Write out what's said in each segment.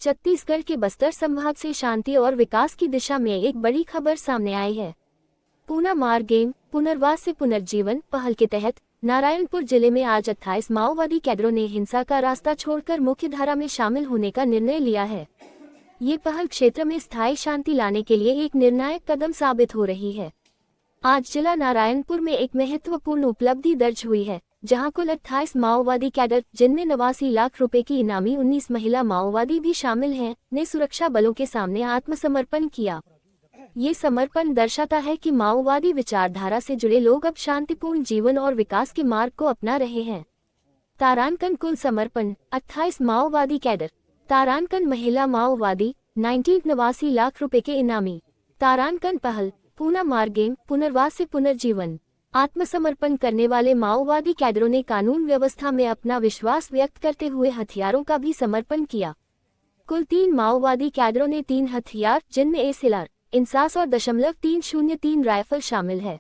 छत्तीसगढ़ के बस्तर संभाग से शांति और विकास की दिशा में एक बड़ी खबर सामने आई है। पूना मार गेम पुनर्वास से पुनर्जीवन पहल के तहत नारायणपुर जिले में आज 28 माओवादी कैडरों ने हिंसा का रास्ता छोड़कर मुख्यधारा में शामिल होने का निर्णय लिया है। ये पहल क्षेत्र में स्थायी शांति लाने के लिए एक निर्णायक कदम साबित हो रही है। आज जिला नारायणपुर में एक महत्वपूर्ण उपलब्धि दर्ज हुई है, जहां कुल 28 माओवादी कैडर, जिनमें 89 लाख रुपए की इनामी 19 महिला माओवादी भी शामिल हैं, ने सुरक्षा बलों के सामने आत्मसमर्पण किया। ये समर्पण दर्शाता है कि माओवादी विचारधारा से जुड़े लोग अब शांतिपूर्ण जीवन और विकास के मार्ग को अपना रहे हैं। तारांकन कुल समर्पण 28 माओवादी कैडर। तारांकन महिला माओवादी 89 लाख रुपए के इनामी। तारांकन पहल पूना मार गेम पुनर्वास से पुनर्जीवन। आत्मसमर्पण करने वाले माओवादी कैडरों ने कानून व्यवस्था में अपना विश्वास व्यक्त करते हुए हथियारों का भी समर्पण किया। कुल 3 माओवादी कैडरों ने 3 हथियार, जिनमें एसएलआर, इंसास और .303 राइफल शामिल है।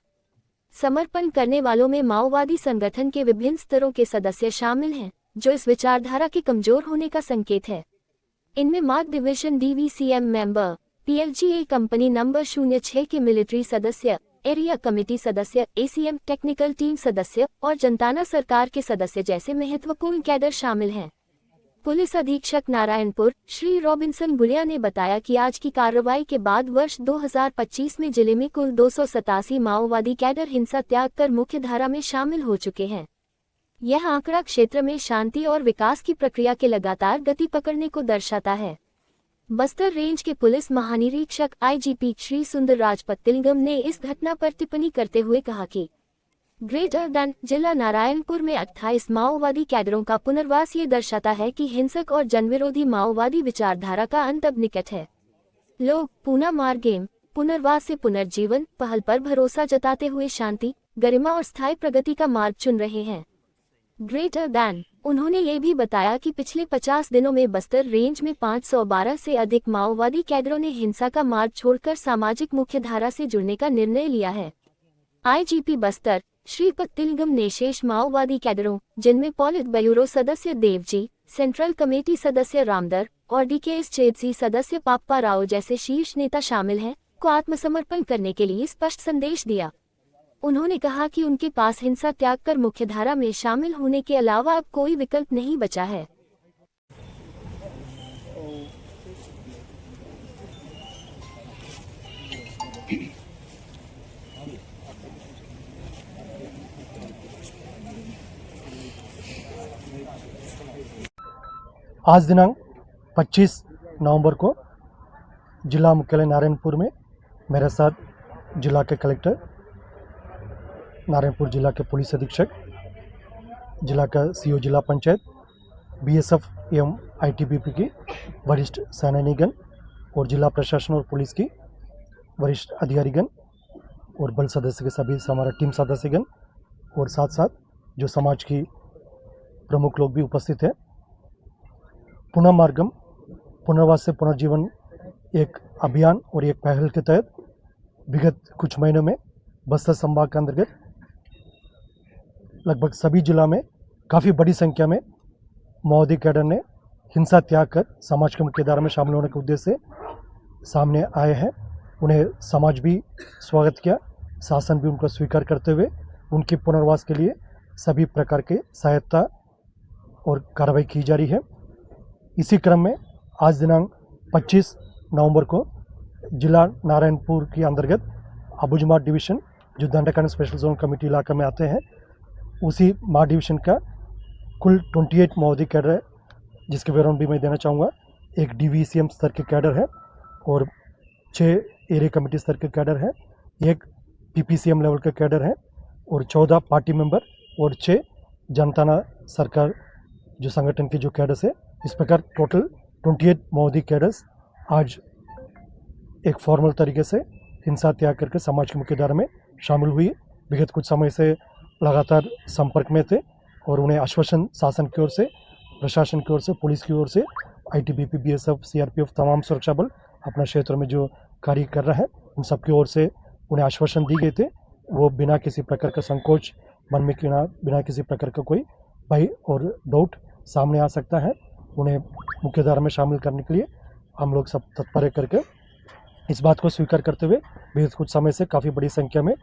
समर्पण करने वालों में माओवादी संगठन के विभिन्न स्तरों के सदस्य शामिल हैं, जो इस विचारधारा के कमजोर होने का संकेत है। इनमें मार्ग division DVCM member, PLGA company number 06 के मिलिट्री सदस्य, एरिया कमेटी सदस्य, ACM टेक्निकल टीम सदस्य और जनताना सरकार के सदस्य जैसे महत्वपूर्ण कैडर शामिल हैं। पुलिस अधीक्षक नारायणपुर श्री रॉबिन्सन बुलिया ने बताया कि आज की कार्रवाई के बाद वर्ष 2025 में जिले में कुल 287 माओवादी कैडर हिंसा त्याग कर मुख्यधारा में शामिल हो चुके हैं। यह आंकड़ा क्षेत्र में शांति और विकास की प्रक्रिया के लगातार गति पकड़ने को दर्शाता है। बस्तर रेंज के पुलिस महानिरीक्षक IGP श्री सुंदर राजपतिलगम ने इस घटना पर टिप्पणी करते हुए कहा कि ग्रेटर दैन जिला नारायणपुर में 28 माओवादी कैडरों का पुनर्वास ये दर्शाता है कि हिंसक और जनविरोधी माओवादी विचारधारा का अंत अब निकट है। लोग पूना मार गेम पुनर्वास से पुनर्जीवन पहल पर भरोसा जताते हुए शांति, गरिमा और स्थायी प्रगति का मार्ग चुन रहे हैं। ग्रेटर दैन उन्होंने ये भी बताया कि पिछले 50 दिनों में बस्तर रेंज में 512 से अधिक माओवादी कैडरों ने हिंसा का मार्ग छोड़कर सामाजिक मुख्यधारा से जुड़ने का निर्णय लिया है। IGP बस्तर श्री पतिलगम ने शेष माओवादी कैडरों, जिनमें पॉलिट ब्यूरो सदस्य देवजी, सेंट्रल कमेटी सदस्य रामदर और DKS चेदसी सदस्य पाप्पा राव जैसे शीर्ष नेता शामिल हैं, को आत्मसमर्पण करने के लिए स्पष्ट संदेश दिया। उन्होंने कहा कि उनके पास हिंसा त्याग कर मुख्यधारा में शामिल होने के अलावा अब कोई विकल्प नहीं बचा है। आज दिनांक 25 नवंबर को जिला मुख्यालय नारायणपुर में मेरे साथ जिला के कलेक्टर, नारायणपुर जिला के पुलिस अधीक्षक, जिला का CO जिला पंचायत, BSF एवं ITBP की वरिष्ठ सेनानीगण और जिला प्रशासन और पुलिस की वरिष्ठ अधिकारीगण और बल सदस्य के सभी हमारा टीम सदस्यगण और साथ साथ जो समाज की प्रमुख लोग भी उपस्थित हैं। पुनः मार्गम पुनर्वास से पुनर्जीवन एक अभियान और एक पहल के तहत विगत कुछ महीनों में बस्तर संभाग के अंतर्गत लगभग सभी जिला में काफ़ी बड़ी संख्या में माओवादी कैडर ने हिंसा त्याग कर समाज के मुख्यधारा में शामिल होने के उद्देश्य से सामने आए हैं। उन्हें समाज भी स्वागत किया, शासन भी उनको स्वीकार करते हुए उनके पुनर्वास के लिए सभी प्रकार के सहायता और कार्रवाई की जा रही है। इसी क्रम में आज दिनांक 25 नवंबर को जिला नारायणपुर के अंतर्गत अबुझमाड़ डिवीज़न, जो दंडकांड स्पेशल जोन कमेटी इलाका में आते हैं, उसी मार डिवीज़न का कुल 28 माओवादी कैडर है, जिसके विवरण भी मैं देना चाहूँगा। एक DVCM स्तर के कैडर है और 6 एरिया कमेटी स्तर के कैडर है, एक PPCM लेवल का कैडर है और 14 पार्टी मेंबर और 6 जनताना सरकार जो संगठन के जो कैडर्स है। इस प्रकार टोटल 28 माओवादी कैडर्स आज एक फॉर्मल तरीके से हिंसा त्याग करके समाज की मुख्यधारा में शामिल हुई। विगत कुछ समय से लगातार संपर्क में थे और उन्हें आश्वासन शासन की ओर से, प्रशासन की ओर से, पुलिस की ओर से, ITBP, BSF, CRPF तमाम सुरक्षा बल अपना क्षेत्र में जो कार्य कर रहे हैं, उन सबकी ओर से उन्हें आश्वासन दी गए थे। वो बिना किसी प्रकार का संकोच मन में बिना किसी प्रकार का कोई भय और डाउट सामने आ सकता है। उन्हें मुख्यधारा में शामिल करने के लिए हम लोग सब तत्पर है करके इस बात को स्वीकार करते हुए बीते कुछ समय से काफ़ी बड़ी संख्या में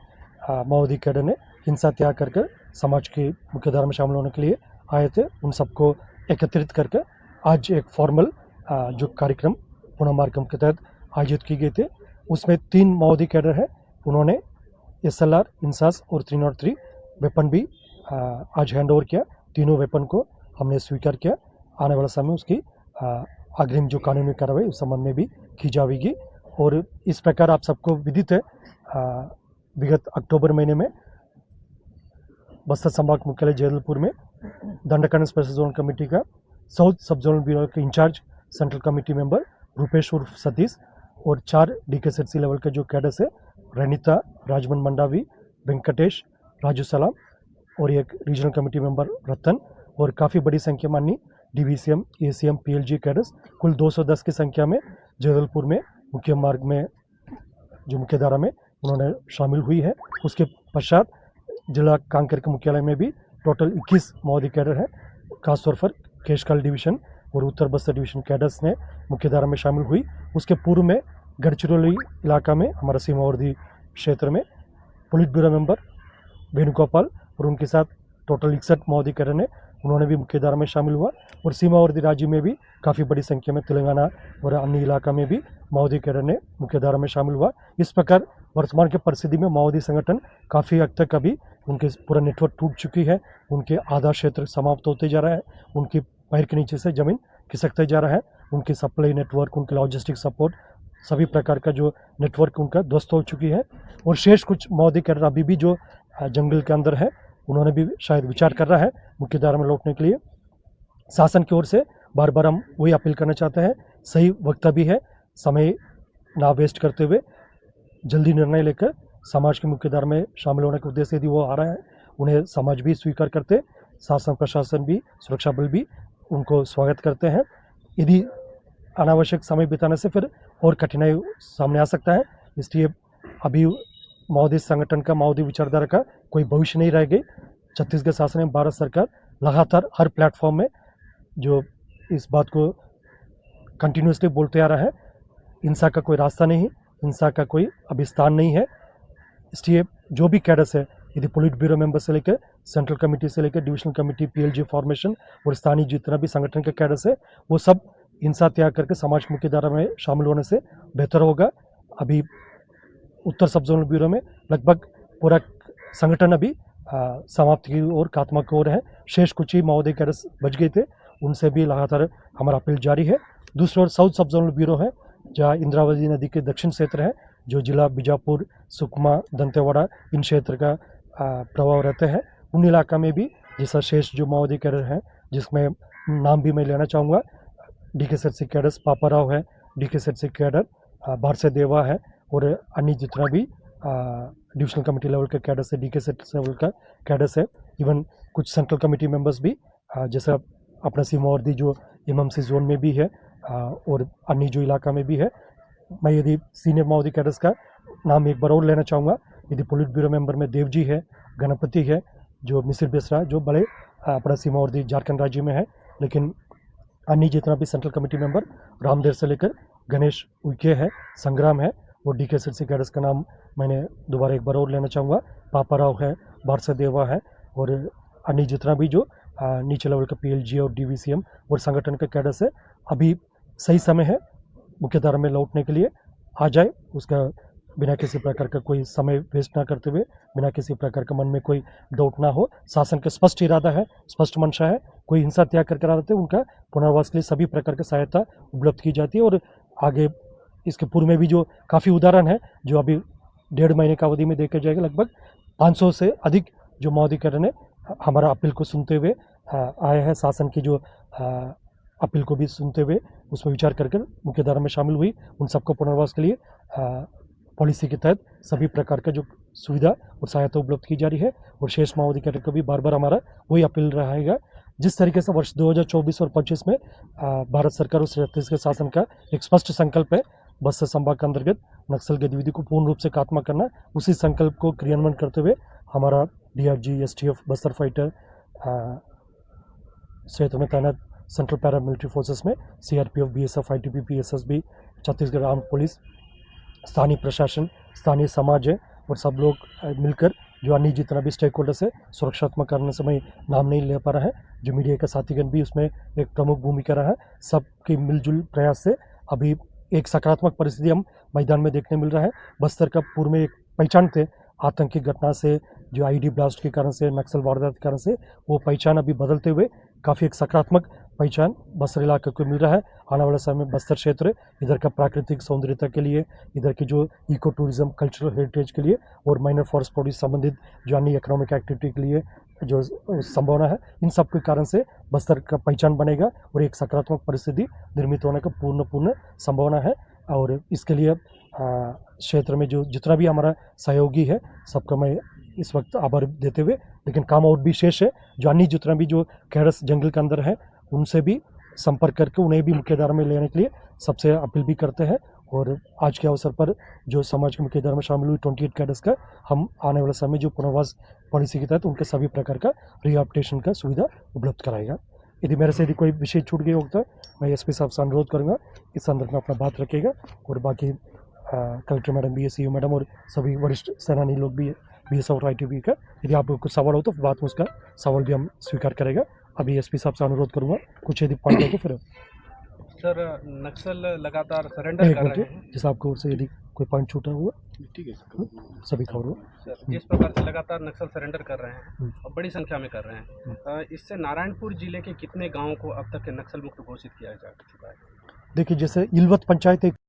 माओवादी कैडर ने हिंसा त्याग करके समाज की मुख्यधारा में शामिल होने के लिए आए थे। उन सबको एकत्रित करके आज एक फॉर्मल जो कार्यक्रम पुनः मार्गम के तहत आयोजित की गई थी, उसमें 3 माओवादी कैडर हैं। उन्होंने SLR, इंसास और 303 वेपन भी आज हैंड ओवर किया। तीनों वेपन को हमने स्वीकार किया। आने वाला समय उसकी अग्रिम जो कानूनी कार्रवाई उस संबंध में भी की जाएगी। और इस प्रकार आप सबको विदित है, विगत अक्टूबर महीने में बस्तर संभाग मुख्यालय जैदलपुर में दंडकांड स्पेशल जोन कमेटी का साउथ सब जोनल ब्यूरो के in charge central committee member Rupesh उर्फ सतीश और 4 DKSC लेवल के जो कैडर्स है, रनिता, राजमन मंडावी, वेंकटेश, राजू सलाम और एक रीजनल कमेटी मेंबर रतन और काफ़ी बड़ी संख्या मानी DVCM, ACM, PLG कैडर्स कुल 210 की संख्या में जैदलपुर में मुख्य मार्ग में जो मुख्य धारा में उन्होंने शामिल हुई है। उसके पश्चात जिला कांकेर के मुख्यालय में भी टोटल 21 माओवादी कैडर है। खासतौर पर केशकाल डिवीजन और उत्तर बस्तर डिवीजन कैडर्स ने मुख्य धारा में शामिल हुई। उसके पूर्व में गढ़चिरौली इलाका में हमारा सीमावर्ती क्षेत्र में पुलिस ब्यूरो मेंबर वेणुगोपाल और उनके साथ टोटल 61 माओवादी कैडर ने उन्होंने भी मुख्य धारा में शामिल हुआ। और सीमावर्ती राज्य में भी काफ़ी बड़ी संख्या में तेलंगाना और अन्य इलाका में भी माओवादी कैडर ने मुख्य धारा में शामिल हुआ। इस प्रकार वर्तमान के परिस्थिति में माओवादी संगठन काफ़ी हद तक अभी उनके पूरा नेटवर्क टूट चुकी है। उनके आधा क्षेत्र समाप्त होते जा रहा है। उनकी पैर के नीचे से ज़मीन खिसकते जा रहा है। उनकी सप्लाई नेटवर्क, उनके लॉजिस्टिक सपोर्ट, सभी प्रकार का जो नेटवर्क उनका ध्वस्त हो चुकी है। और शेष कुछ माओवादी कैडर अभी भी जो जंगल के अंदर है, उन्होंने भी शायद विचार कर रहा है मुख्य धारा में लौटने के लिए। शासन की ओर से बार बार हम वही अपील करना चाहते हैं, सही वक्त भी है, समय ना वेस्ट करते हुए जल्दी निर्णय लेकर समाज के मुख्य धारा में शामिल होने के उद्देश्य यदि वो आ रहा है, उन्हें समाज भी स्वीकार करते, शासन प्रशासन भी, सुरक्षा बल भी उनको स्वागत करते हैं। यदि अनावश्यक समय बिताने से फिर और कठिनाई सामने आ सकता है, इसलिए अभी माओवादी संगठन का, माओवादी विचारधारा का कोई भविष्य नहीं रह गई। छत्तीसगढ़ शासन एवं भारत सरकार लगातार हर प्लेटफॉर्म में जो इस बात को कंटिन्यूसली बोलते आ रहा है, हिंसा का कोई रास्ता नहीं, हिंसा का कोई अभी स्थान नहीं है। इसलिए जो भी कैडर्स है, यदि पुलिस ब्यूरो मेंबर से लेकर सेंट्रल कमेटी से लेकर डिविजनल कमेटी, PLG फॉर्मेशन और स्थानीय जितना भी संगठन के कैडर्स है, वो सब हिंसा त्याग करके समाज मुख्य धारा में शामिल होने से बेहतर होगा। अभी उत्तर सब जोनल ब्यूरो में लगभग पूरा संगठन अभी समाप्ति की ओर, खात्मा की ओर है। शेष कुछ ही माओवादी कैडर्स बच गए थे, उनसे भी लगातार हमारा अपील जारी है। दूसरी ओर साउथ सब जोनल ब्यूरो है, जहाँ इंद्रावती नदी के दक्षिण क्षेत्र है, जो जिला बीजापुर, सुकमा, दंतेवाड़ा इन क्षेत्र का प्रभाव रहते हैं। उन इलाका में भी जैसा शेष जो माओवादी कैडर हैं, जिसमें नाम भी मैं लेना चाहूँगा, DKSC कैडर्स पापाराव है, DKSC कैडर बारसे देवा है और अन्य जितना भी डिविजनल कमेटी लेवल के कैडर्स है, DKSC लेवल का कैडर्स है। इवन कुछ सेंट्रल कमेटी मेंबर्स भी जैसा अपना सीमावर्ती जो MMC जोन में भी है और अन्य जो इलाका में भी है। मैं यदि सीनियर माओवादी कैडर्स का नाम एक बार और लेना चाहूँगा, यदि पुलिस ब्यूरो मेंबर में देवजी है, गणपति है, जो मिसिर बेसरा जो बड़े अपना सीमावर्ती झारखंड राज्य में है। लेकिन अन्य जितना भी सेंट्रल कमेटी मेंबर रामदेव से लेकर गणेश उइके है, संग्राम है और DKSC कैडर्स का नाम मैंने दोबारा एक बार और लेना चाहूँगा, पापाराव है, बारसा देवा है और अन्य जितना भी जो नीचे लेवल का PLG और DVCM और संगठन के कैडर्स है। अभी सही समय है मुख्य धारा में लौटने के लिए, आ जाए। उसका बिना किसी प्रकार का कोई समय वेस्ट ना करते हुए, बिना किसी प्रकार का मन में कोई डाउट ना हो। शासन का स्पष्ट इरादा है, स्पष्ट मंशा है, कोई हिंसा त्याग करके आ रहे थे उनका पुनर्वास के लिए सभी प्रकार की सहायता उपलब्ध की जाती है। और आगे इसके पूर्व में भी जो काफ़ी उदाहरण है, जो अभी 1.5 महीने का अवधि में देखा जाएगा, लगभग 500 से अधिक जो माओवादी कैडर ने हमारा अपील को सुनते हुए आए हैं। शासन की जो अपील को भी सुनते हुए उसमें विचार करके मुख्य धारा में शामिल हुई। उन सबको पुनर्वास के लिए पॉलिसी के तहत सभी प्रकार का जो सुविधा और सहायता उपलब्ध की जा रही है। और शेष माओवादी कैडर को भी बार बार हमारा वही अपील रहेगा। जिस तरीके से वर्ष 2024 और 25 में भारत सरकार और छत्तीसगढ़ शासन का एक स्पष्ट संकल्प है बस्तर संभाग के अंतर्गत नक्सल गतिविधि को पूर्ण रूप से खात्मा करना, उसी संकल्प को क्रियान्वयन करते हुए हमारा DRG, STF, बस्तर फाइटर क्षेत्र में तैनात सेंट्रल पैरामिलिट्री फोर्सेस में CRPF, BSF, ITBP, SSB, Chhattisgarh arm police, स्थानीय प्रशासन, स्थानीय समाज है और सब लोग मिलकर जो अन्य जितना भी स्टेक होल्डर्स है सुरक्षात्मक करने से मैं नाम नहीं ले पा रहा है, जो मीडिया का साथीगण भी उसमें एक प्रमुख भूमिका रहा है। सबके मिलजुल प्रयास से अभी एक सकारात्मक परिस्थिति हम मैदान में देखने मिल रहा है। बस्तर का पूर्व में एक पहचान थे आतंकी घटना से, जो आईडी ब्लास्ट के कारण से, नक्सल वारदात के कारण से, वो पहचान अभी बदलते हुए काफ़ी एक सकारात्मक पहचान बस्तर इलाके को मिल रहा है। आने वाले समय में बस्तर क्षेत्र इधर का प्राकृतिक सौंदर्यता के लिए, इधर की जो इको टूरिज्म, कल्चरल हेरिटेज के लिए और माइनर फॉरेस्ट प्रोड्यूस संबंधित जो अन्य इकोनॉमिक एक्टिविटी के लिए जो संभावना है, इन सब के कारण से बस्तर का पहचान बनेगा और एक सकारात्मक परिस्थिति निर्मित होने का पूर्ण संभावना है। और इसके लिए क्षेत्र में जो जितना भी हमारा सहयोगी है सबका मैं इस वक्त आभार देते हुए, लेकिन काम और भी शेष है। जो अन्य जितना भी जो कैडस जंगल के अंदर है उनसे भी संपर्क करके उन्हें भी मुख्यधारा में लेने के लिए सबसे अपील भी करते हैं। और आज के अवसर पर जो समाज के मुख्यधारा में शामिल हुई 28 कैडस का हम आने वाले समय जो पुनर्वास पॉलिसी के तहत उनके सभी प्रकार का रिहैबिलिटेशन का सुविधा उपलब्ध कराएगा। यदि मेरे से यदि कोई विषय छूट गया होता है मैं एसपी साहब से अनुरोध करूँगा इस संदर्भ में अपना बात रखिएगा। और बाकी कलेक्टर मैडम भी है, सीओ मैडम और सभी वरिष्ठ सेनानी लोग भी है, बीएसएफ और आईटीबी का, यदि आपको कुछ सवाल हो तो बाद में उसका सवाल भी हम स्वीकार करेगा। अभी एसपी साहब से अनुरोध करूँगा कुछ यदि पॉइंट हो तो फिर सर नक्सल लगातार सरेंडर कर रहे हैं। जैसा आपको ओर से यदि कोई पॉइंट छूटा हुआ ठीक है सभी खबर हो। सर, जिस प्रकार से लगातार नक्सल सरेंडर कर रहे हैं और बड़ी संख्या में कर रहे हैं, इससे नारायणपुर जिले के कितने गांवों को अब तक नक्सल मुक्त घोषित किया जा चुका है? देखिए, जैसे इलवत पंचायत एक